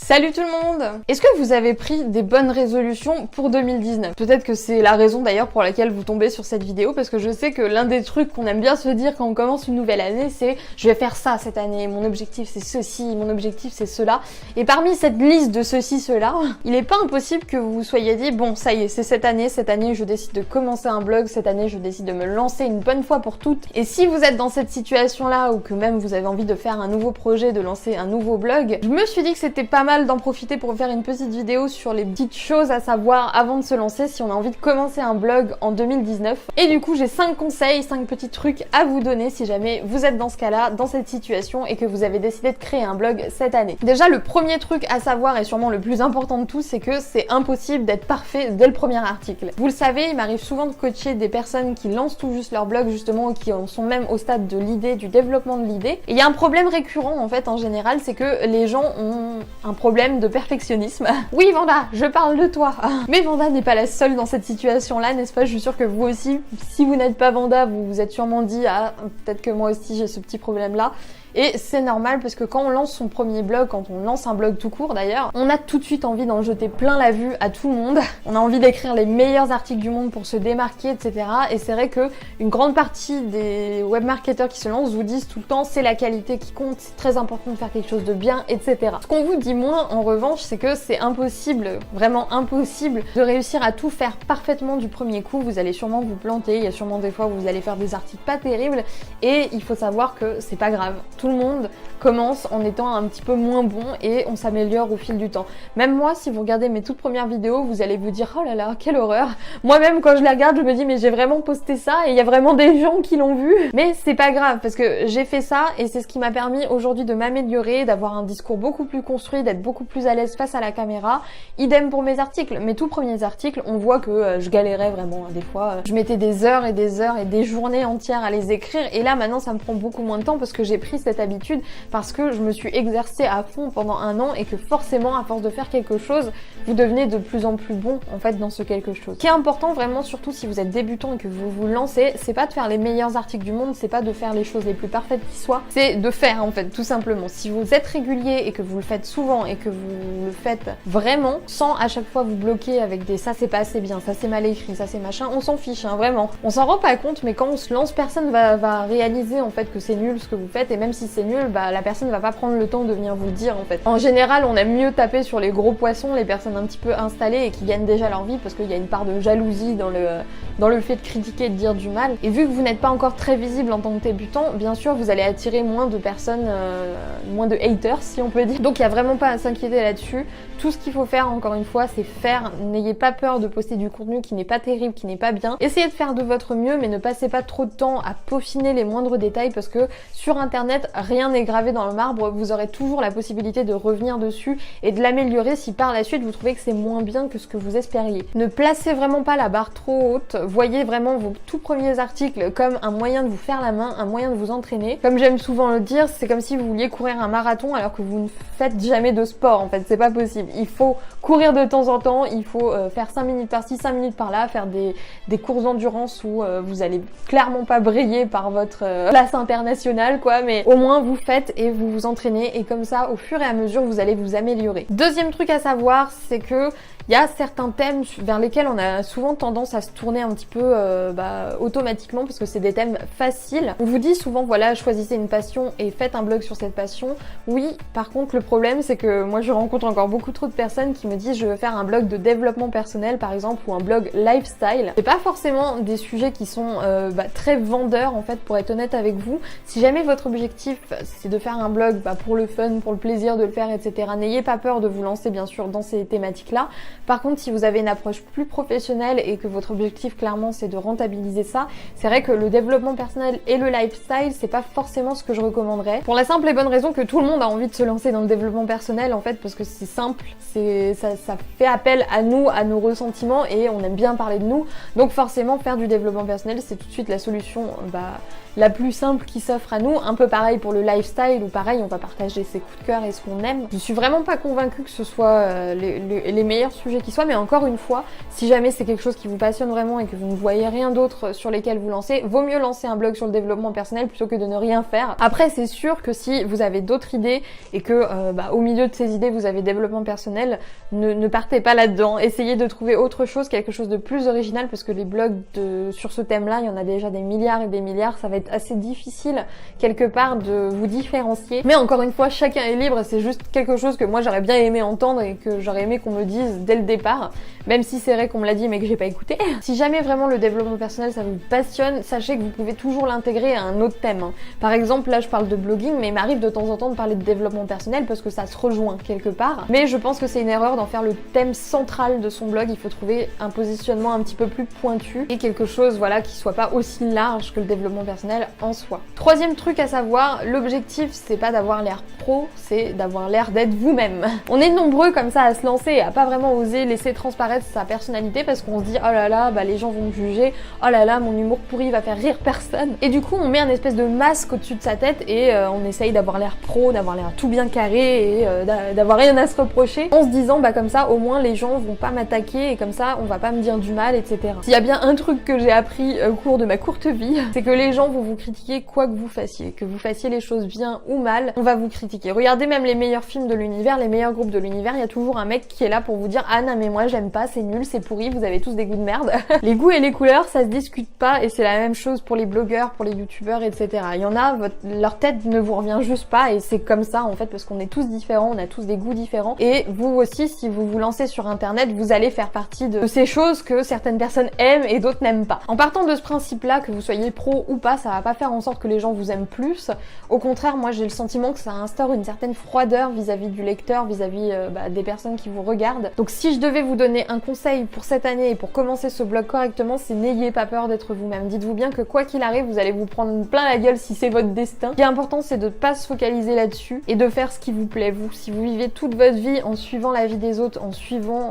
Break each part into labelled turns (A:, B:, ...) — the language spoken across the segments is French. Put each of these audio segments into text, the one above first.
A: Salut tout le monde! Est-ce que vous avez pris des bonnes résolutions pour 2019? Peut-être que c'est la raison d'ailleurs pour laquelle vous tombez sur cette vidéo, parce que je sais que l'un des trucs qu'on aime bien se dire quand on commence une nouvelle année, c'est je vais faire ça cette année, mon objectif c'est ceci, mon objectif c'est cela. Et parmi cette liste de ceci, cela, il n'est pas impossible que vous vous soyez dit bon ça y est, c'est cette année je décide de commencer un blog, cette année je décide de me lancer une bonne fois pour toutes. Et si vous êtes dans cette situation là, ou que même vous avez envie de faire un nouveau projet, de lancer un nouveau blog, je me suis dit que c'était pas mal d'en profiter pour faire une petite vidéo sur les petites choses à savoir avant de se lancer si on a envie de commencer un blog en 2019. Et du coup j'ai 5 conseils, 5 petits trucs à vous donner si jamais vous êtes dans ce cas-là, dans cette situation et que vous avez décidé de créer un blog cette année. Déjà le premier truc à savoir et sûrement le plus important de tout, c'est que c'est impossible d'être parfait dès le premier article. Vous le savez, il m'arrive souvent de coacher des personnes qui lancent tout juste leur blog justement, qui en sont même au stade de l'idée, du développement de l'idée. Et il y a un problème récurrent en fait en général, c'est que les gens ont un problème de perfectionnisme. Oui Vanda, je parle de toi. Mais Vanda n'est pas la seule dans cette situation-là, n'est-ce pas? Je suis sûre que vous aussi, si vous n'êtes pas Vanda, vous vous êtes sûrement dit ah peut-être que moi aussi j'ai ce petit problème-là. Et c'est normal parce que quand on lance son premier blog, quand on lance un blog tout court d'ailleurs, on a tout de suite envie d'en jeter plein la vue à tout le monde. On a envie d'écrire les meilleurs articles du monde pour se démarquer, etc. Et c'est vrai que une grande partie des webmarketeurs qui se lancent vous disent tout le temps c'est la qualité qui compte, c'est très important de faire quelque chose de bien, etc. Ce qu'on vous dit moins en revanche, c'est que c'est impossible, vraiment impossible de réussir à tout faire parfaitement du premier coup. Vous allez sûrement vous planter, il y a sûrement des fois où vous allez faire des articles pas terribles et il faut savoir que c'est pas grave. Tout le monde commence en étant un petit peu moins bon et on s'améliore au fil du temps. Même moi, si vous regardez mes toutes premières vidéos, vous allez vous dire oh là là, quelle horreur. Moi-même quand je la regarde, je me dis mais j'ai vraiment posté ça et il y a vraiment des gens qui l'ont vu. Mais c'est pas grave parce que j'ai fait ça et c'est ce qui m'a permis aujourd'hui de m'améliorer, d'avoir un discours beaucoup plus construit, d'être beaucoup plus à l'aise face à la caméra. Idem pour mes articles. Mes tout premiers articles, on voit que je galérais vraiment des fois. Je mettais des heures et des journées entières à les écrire et là maintenant ça me prend beaucoup moins de temps parce que j'ai pris cette habitude, parce que je me suis exercée à fond pendant un an et que forcément à force de faire quelque chose, vous devenez de plus en plus bon en fait dans ce quelque chose. Ce qui est important vraiment, surtout si vous êtes débutant et que vous vous lancez, c'est pas de faire les meilleurs articles du monde, c'est pas de faire les choses les plus parfaites qui soient, c'est de faire en fait tout simplement. Si vous êtes régulier et que vous le faites souvent et que vous le faites vraiment sans à chaque fois vous bloquer avec des ça c'est pas assez bien, ça c'est mal écrit, ça c'est machin, on s'en fiche hein, vraiment. On s'en rend pas compte mais quand on se lance, personne va réaliser en fait que c'est nul ce que vous faites et même si c'est nul, bah la personne va pas prendre le temps de venir vous le dire en fait. En général, on aime mieux taper sur les gros poissons, les personnes un petit peu installées et qui gagnent déjà leur vie parce qu'il y a une part de jalousie dans le fait de critiquer et de dire du mal. Et vu que vous n'êtes pas encore très visible en tant que débutant, bien sûr vous allez attirer moins de personnes, moins de haters si on peut dire. Donc il y a vraiment pas à s'inquiéter là-dessus. Tout ce qu'il faut faire encore une fois, c'est faire. N'ayez pas peur de poster du contenu qui n'est pas terrible, qui n'est pas bien. Essayez de faire de votre mieux, mais ne passez pas trop de temps à peaufiner les moindres détails parce que sur internet, rien n'est gravé dans le marbre, vous aurez toujours la possibilité de revenir dessus et de l'améliorer si par la suite vous trouvez que c'est moins bien que ce que vous espériez. Ne placez vraiment pas la barre trop haute, voyez vraiment vos tout premiers articles comme un moyen de vous faire la main, un moyen de vous entraîner. Comme j'aime souvent le dire, c'est comme si vous vouliez courir un marathon alors que vous ne faites jamais de sport en fait, c'est pas possible. Il faut courir de temps en temps, il faut faire 5 minutes par-ci, 5 minutes par-là, faire des courses d'endurance où vous allez clairement pas briller par votre place internationale quoi, mais au moins vous faites et vous vous entraînez et comme ça au fur et à mesure vous allez vous améliorer. Deuxième truc à savoir, c'est que il y a certains thèmes vers lesquels on a souvent tendance à se tourner un petit peu automatiquement parce que c'est des thèmes faciles. On vous dit souvent voilà, choisissez une passion et faites un blog sur cette passion. Oui, par contre le problème c'est que moi je rencontre encore beaucoup trop de personnes qui me disent je veux faire un blog de développement personnel par exemple ou un blog lifestyle. C'est pas forcément des sujets qui sont très vendeurs en fait pour être honnête avec vous. Si jamais votre objectif c'est de faire un blog pour le fun, pour le plaisir de le faire, etc. N'ayez pas peur de vous lancer bien sûr dans ces thématiques-là. Par contre, si vous avez une approche plus professionnelle et que votre objectif clairement c'est de rentabiliser ça, c'est vrai que le développement personnel et le lifestyle, c'est pas forcément ce que je recommanderais. Pour la simple et bonne raison que tout le monde a envie de se lancer dans le développement personnel en fait parce que c'est simple, ça fait appel à nous, à nos ressentiments et on aime bien parler de nous. Donc forcément faire du développement personnel c'est tout de suite la solution la plus simple qui s'offre à nous, un peu pareil pareil pour le lifestyle où pareil on va partager ses coups de cœur et ce qu'on aime. Je suis vraiment pas convaincue que ce soit les meilleurs sujets qui soient, mais encore une fois, si jamais c'est quelque chose qui vous passionne vraiment et que vous ne voyez rien d'autre sur lesquels vous lancez, vaut mieux lancer un blog sur le développement personnel plutôt que de ne rien faire. Après c'est sûr que si vous avez d'autres idées et que au milieu de ces idées vous avez développement personnel, ne partez pas là-dedans, essayez de trouver autre chose, quelque chose de plus original, parce que les blogs sur ce thème-là, il y en a déjà des milliards et des milliards, ça va être assez difficile quelque part de vous différencier. Mais encore une fois, chacun est libre, c'est juste quelque chose que moi j'aurais bien aimé entendre et que j'aurais aimé qu'on me dise dès le départ, même si c'est vrai qu'on me l'a dit mais que j'ai pas écouté. Si jamais vraiment le développement personnel ça vous passionne, sachez que vous pouvez toujours l'intégrer à un autre thème. Par exemple, là je parle de blogging, mais il m'arrive de temps en temps de parler de développement personnel parce que ça se rejoint quelque part. Mais je pense que c'est une erreur d'en faire le thème central de son blog. Il faut trouver un positionnement un petit peu plus pointu et quelque chose voilà qui soit pas aussi large que le développement personnel en soi. Troisième truc à savoir, l'objectif c'est pas d'avoir l'air pro, c'est d'avoir l'air d'être vous-même. On est nombreux comme ça à se lancer et à pas vraiment oser laisser transparaître sa personnalité parce qu'on se dit oh là là, les gens vont me juger, oh là là, mon humour pourri va faire rire personne. Et du coup on met un espèce de masque au-dessus de sa tête et on essaye d'avoir l'air pro, d'avoir l'air tout bien carré et d'avoir rien à se reprocher en se disant comme ça au moins les gens vont pas m'attaquer et comme ça on va pas me dire du mal, etc. S'il y a bien un truc que j'ai appris au cours de ma courte vie, c'est que les gens vont vous critiquer quoi que vous fassiez les choses bien ou mal, on va vous critiquer. Regardez même les meilleurs films de l'univers, les meilleurs groupes de l'univers, il y a toujours un mec qui est là pour vous dire ah non mais moi j'aime pas, c'est nul, c'est pourri, vous avez tous des goûts de merde. Les goûts et les couleurs ça se discute pas et c'est la même chose pour les blogueurs, pour les youtubeurs, etc. Il y en a, leur tête ne vous revient juste pas et c'est comme ça en fait parce qu'on est tous différents, on a tous des goûts différents et vous aussi si vous vous lancez sur internet, vous allez faire partie de ces choses que certaines personnes aiment et d'autres n'aiment pas. En partant de ce principe-là, que vous soyez pro ou pas, ça va pas faire en sorte que les gens vous aiment plus. Au contraire, moi j'ai le sentiment que ça instaure une certaine froideur vis-à-vis du lecteur, vis-à-vis des personnes qui vous regardent. Donc si je devais vous donner un conseil pour cette année et pour commencer ce blog correctement, c'est n'ayez pas peur d'être vous-même. Dites-vous bien que quoi qu'il arrive, vous allez vous prendre plein la gueule si c'est votre destin. Ce qui est important, c'est de pas se focaliser là-dessus et de faire ce qui vous plaît vous. Si vous vivez toute votre vie en suivant la vie des autres, en suivant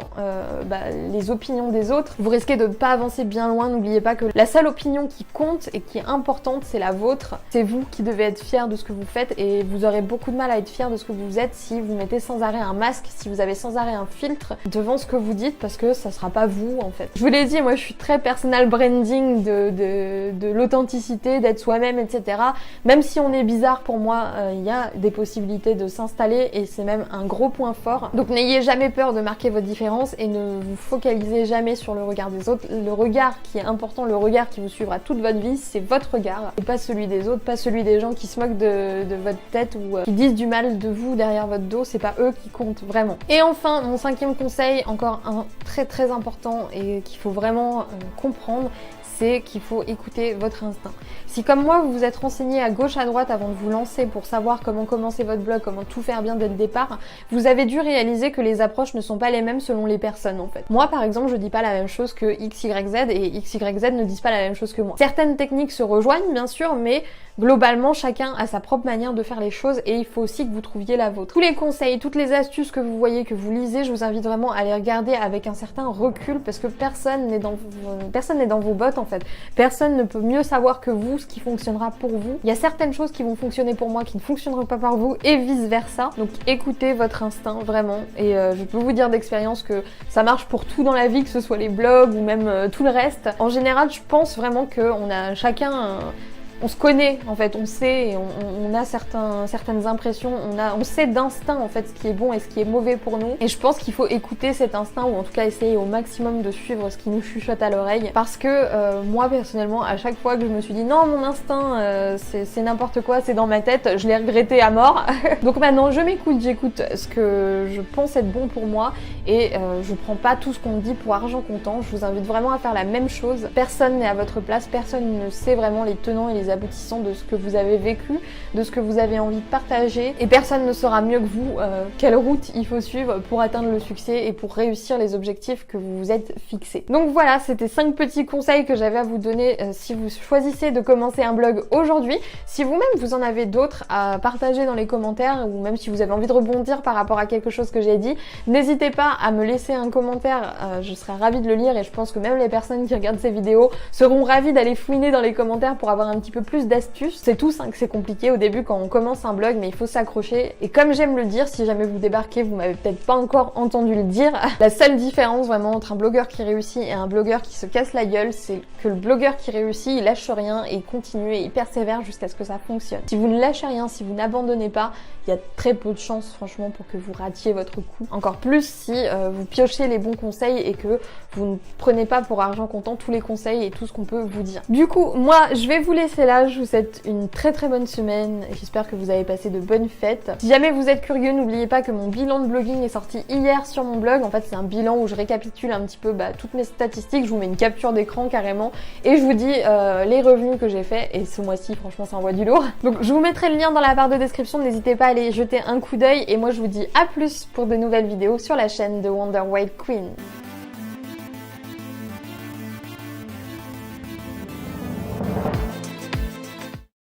A: les opinions des autres, vous risquez de ne pas avancer bien loin. N'oubliez pas que la seule opinion qui compte et qui est importante, c'est la vôtre. C'est vous qui devez être fier de ce que vous faites et vous aurez beaucoup de mal à être fier de ce que vous êtes si vous mettez sans arrêt un masque, si vous avez sans arrêt un filtre devant ce que vous dites parce que ça sera pas vous en fait. Je vous l'ai dit, moi je suis très personal branding de l'authenticité, d'être soi-même, etc. Même si on est bizarre, pour moi, il y a des possibilités de s'installer et c'est même un gros point fort. Donc n'ayez jamais peur de marquer votre différence et ne vous focalisez jamais sur le regard des autres. Le regard qui est important, le regard qui vous suivra toute votre vie, c'est votre regard et pas celui des autres, pas celui des gens qui se moquent de votre tête ou qui disent du mal de vous derrière votre dos, c'est pas eux qui comptent vraiment. Et enfin, mon cinquième conseil, encore un très très important et qu'il faut vraiment comprendre, c'est qu'il faut écouter votre instinct. Si comme moi vous vous êtes renseigné à gauche à droite avant de vous lancer pour savoir comment commencer votre blog, comment tout faire bien dès le départ, vous avez dû réaliser que les approches ne sont pas les mêmes selon les personnes en fait. Moi par exemple je dis pas la même chose que XYZ et XYZ ne disent pas la même chose que moi. Certaines techniques se rejoignent bien sûr, mais globalement chacun a sa propre manière de faire les choses et il faut aussi que vous trouviez la vôtre. Tous les conseils, toutes les astuces que vous voyez, que vous lisez, je vous invite vraiment à les regarder avec un certain recul parce que personne n'est dans vos bottes en fait. Personne ne peut mieux savoir que vous ce qui fonctionnera pour vous. Il y a certaines choses qui vont fonctionner pour moi qui ne fonctionneront pas par vous et vice versa. Donc écoutez votre instinct vraiment et je peux vous dire d'expérience que ça marche pour tout dans la vie, que ce soit les blogs ou même tout le reste. En général je pense vraiment qu'on a chacun on se connaît en fait, on sait et on a certaines impressions, on sait d'instinct en fait ce qui est bon et ce qui est mauvais pour nous et je pense qu'il faut écouter cet instinct ou en tout cas essayer au maximum de suivre ce qui nous chuchote à l'oreille parce que moi personnellement à chaque fois que je me suis dit non mon instinct c'est n'importe quoi, c'est dans ma tête, je l'ai regretté à mort. Donc maintenant je m'écoute, j'écoute ce que je pense être bon pour moi et je prends pas tout ce qu'on me dit pour argent comptant. Je vous invite vraiment à faire la même chose. Personne n'est à votre place, personne ne sait vraiment les tenants et les aboutissants de ce que vous avez vécu, de ce que vous avez envie de partager et personne ne saura mieux que vous quelle route il faut suivre pour atteindre le succès et pour réussir les objectifs que vous vous êtes fixés. Donc voilà, c'était 5 petits conseils que j'avais à vous donner si vous choisissez de commencer un blog aujourd'hui. Si vous-même vous en avez d'autres à partager dans les commentaires ou même si vous avez envie de rebondir par rapport à quelque chose que j'ai dit, n'hésitez pas à me laisser un commentaire, je serais ravie de le lire et je pense que même les personnes qui regardent ces vidéos seront ravies d'aller fouiner dans les commentaires pour avoir un petit peu peu plus d'astuces. C'est tous hein, que c'est compliqué au début quand on commence un blog, mais il faut s'accrocher. Et comme j'aime le dire, si jamais vous débarquez, vous m'avez peut-être pas encore entendu le dire, la seule différence vraiment entre un blogueur qui réussit et un blogueur qui se casse la gueule, c'est que le blogueur qui réussit, il lâche rien et il continue et il persévère jusqu'à ce que ça fonctionne. Si vous ne lâchez rien, si vous n'abandonnez pas, il y a très peu de chances franchement pour que vous ratiez votre coup. Encore plus si vous piochez les bons conseils et que vous ne prenez pas pour argent comptant tous les conseils et tout ce qu'on peut vous dire. Du coup, moi je vais vous laisser là, je vous souhaite une très bonne semaine et j'espère que vous avez passé de bonnes fêtes. Si jamais vous êtes curieux, n'oubliez pas que mon bilan de blogging est sorti hier sur mon blog. En fait c'est un bilan où je récapitule un petit peu toutes mes statistiques, je vous mets une capture d'écran carrément et je vous dis les revenus que j'ai fait et ce mois-ci franchement ça envoie du lourd. Donc je vous mettrai le lien dans la barre de description, n'hésitez pas à aller jeter un coup d'œil et moi je vous dis à plus pour de nouvelles vidéos sur la chaîne de Wonder White Queen.